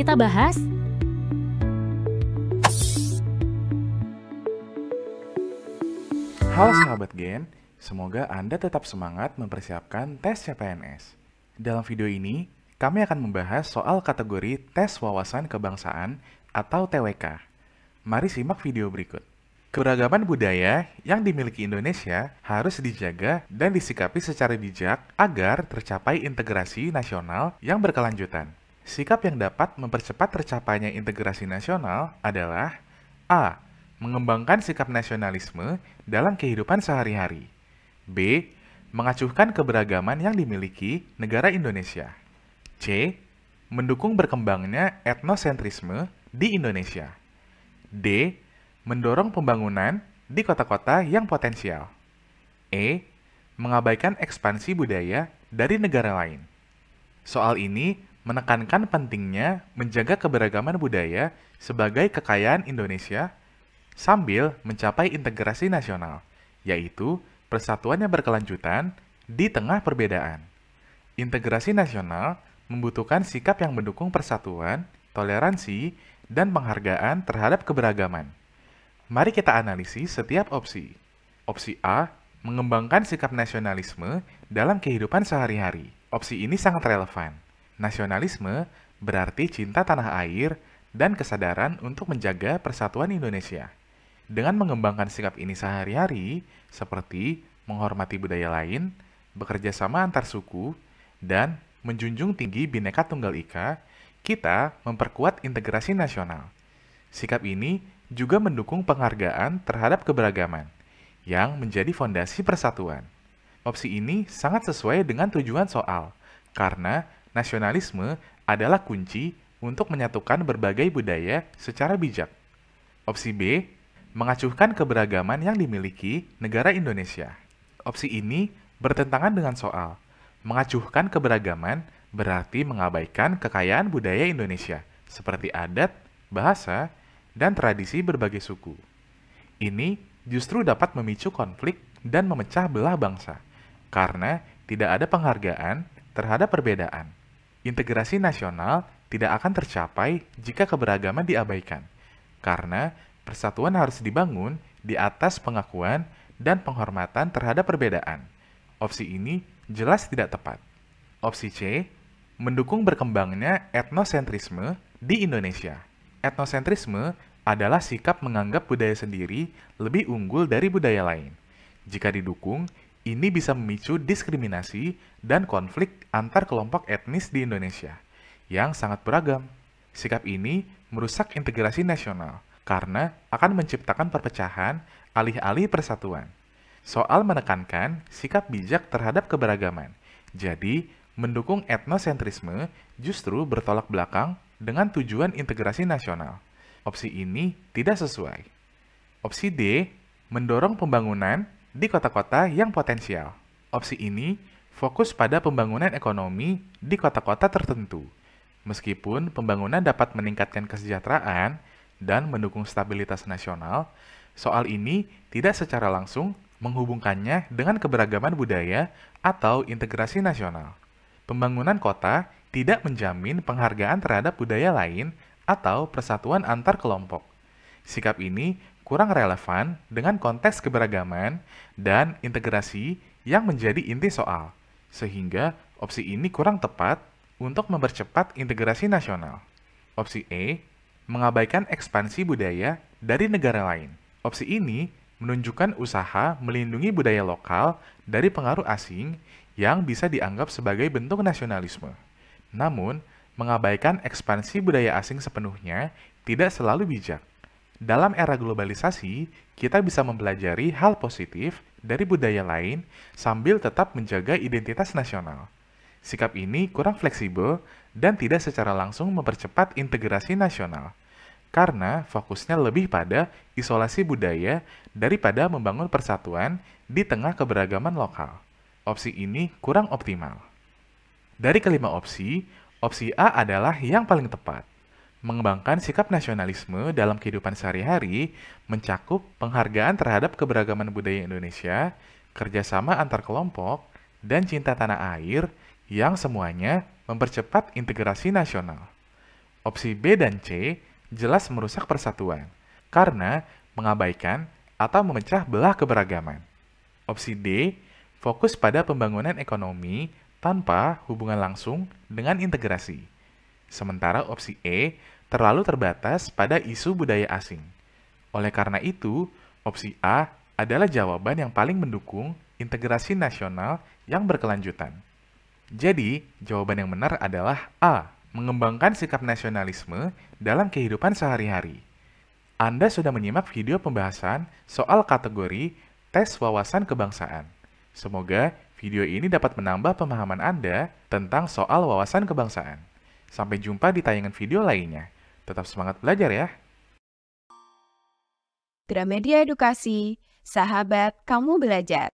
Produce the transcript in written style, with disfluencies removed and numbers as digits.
kita bahas? Halo sahabat Gen, semoga Anda tetap semangat mempersiapkan tes CPNS. Dalam video ini, kami akan membahas soal kategori tes wawasan kebangsaan atau TWK. Mari simak video berikut. Keberagaman budaya yang dimiliki Indonesia harus dijaga dan disikapi secara bijak agar tercapai integrasi nasional yang berkelanjutan. Sikap yang dapat mempercepat tercapainya integrasi nasional adalah A. Mengembangkan sikap nasionalisme dalam kehidupan sehari-hari. B. Mengacuhkan keberagaman yang dimiliki negara Indonesia. C. Mendukung berkembangnya etnosentrisme di Indonesia. D. Mendorong pembangunan di kota-kota yang potensial. E. Mengabaikan ekspansi budaya dari negara lain. Soal ini menekankan pentingnya menjaga keberagaman budaya sebagai kekayaan Indonesia sambil mencapai integrasi nasional, yaitu persatuan yang berkelanjutan di tengah perbedaan. Integrasi nasional membutuhkan sikap yang mendukung persatuan, toleransi, dan penghargaan terhadap keberagaman. Mari kita analisis setiap opsi. Opsi A, mengembangkan sikap nasionalisme dalam kehidupan sehari-hari. Opsi ini sangat relevan. Nasionalisme berarti cinta tanah air dan kesadaran untuk menjaga persatuan Indonesia. Dengan mengembangkan sikap ini sehari-hari, seperti menghormati budaya lain, bekerja sama antar suku, dan menjunjung tinggi Bhinneka Tunggal Ika, kita memperkuat integrasi nasional. Sikap ini juga mendukung penghargaan terhadap keberagaman, yang menjadi fondasi persatuan. Opsi ini sangat sesuai dengan tujuan soal, karena nasionalisme adalah kunci untuk menyatukan berbagai budaya secara bijak. Opsi B, mengacuhkan keberagaman yang dimiliki negara Indonesia. Opsi ini bertentangan dengan soal. Mengacuhkan keberagaman berarti mengabaikan kekayaan budaya Indonesia, seperti adat, bahasa, dan tradisi berbagai suku. Ini justru dapat memicu konflik dan memecah belah bangsa, karena tidak ada penghargaan terhadap perbedaan. Integrasi nasional tidak akan tercapai jika keberagaman diabaikan, karena persatuan harus dibangun di atas pengakuan dan penghormatan terhadap perbedaan. Opsi ini jelas tidak tepat. Opsi C, mendukung berkembangnya etnosentrisme di Indonesia. Etnosentrisme adalah sikap menganggap budaya sendiri lebih unggul dari budaya lain. Jika didukung, ini bisa memicu diskriminasi dan konflik antar kelompok etnis di Indonesia yang sangat beragam. Sikap ini merusak integrasi nasional, karena akan menciptakan perpecahan alih-alih persatuan. Soal menekankan sikap bijak terhadap keberagaman. Jadi, mendukung etnosentrisme justru bertolak belakang dengan tujuan integrasi nasional. Opsi ini tidak sesuai. Opsi D, mendorong pembangunan di kota-kota yang potensial. Opsi ini fokus pada pembangunan ekonomi di kota-kota tertentu. Meskipun pembangunan dapat meningkatkan kesejahteraan dan mendukung stabilitas nasional, soal ini tidak secara langsung menghubungkannya dengan keberagaman budaya atau integrasi nasional. Pembangunan kota tidak menjamin penghargaan terhadap budaya lain atau persatuan antar kelompok. Sikap ini kurang relevan dengan konteks keberagaman dan integrasi yang menjadi inti soal, sehingga opsi ini kurang tepat untuk mempercepat integrasi nasional. Opsi E, mengabaikan ekspansi budaya dari negara lain. Opsi ini menunjukkan usaha melindungi budaya lokal dari pengaruh asing yang bisa dianggap sebagai bentuk nasionalisme. Namun, mengabaikan ekspansi budaya asing sepenuhnya tidak selalu bijak. Dalam era globalisasi, kita bisa mempelajari hal positif dari budaya lain sambil tetap menjaga identitas nasional. Sikap ini kurang fleksibel dan tidak secara langsung mempercepat integrasi nasional, karena fokusnya lebih pada isolasi budaya daripada membangun persatuan di tengah keberagaman lokal. Opsi ini kurang optimal. Dari kelima opsi, opsi A adalah yang paling tepat. Mengembangkan sikap nasionalisme dalam kehidupan sehari-hari mencakup penghargaan terhadap keberagaman budaya Indonesia, kerjasama antar kelompok, dan cinta tanah air yang semuanya mempercepat integrasi nasional. Opsi B dan C jelas merusak persatuan karena mengabaikan atau memecah belah keberagaman. Opsi D fokus pada pembangunan ekonomi tanpa hubungan langsung dengan integrasi. Sementara opsi E terlalu terbatas pada isu budaya asing. Oleh karena itu, opsi A adalah jawaban yang paling mendukung integrasi nasional yang berkelanjutan. Jadi, jawaban yang benar adalah A, mengembangkan sikap nasionalisme dalam kehidupan sehari-hari. Anda sudah menyimak video pembahasan soal kategori tes wawasan kebangsaan. Semoga video ini dapat menambah pemahaman Anda tentang soal wawasan kebangsaan. Sampai jumpa di tayangan video lainnya. Tetap semangat belajar ya! Gramedia Edukasi, sahabat kamu belajar.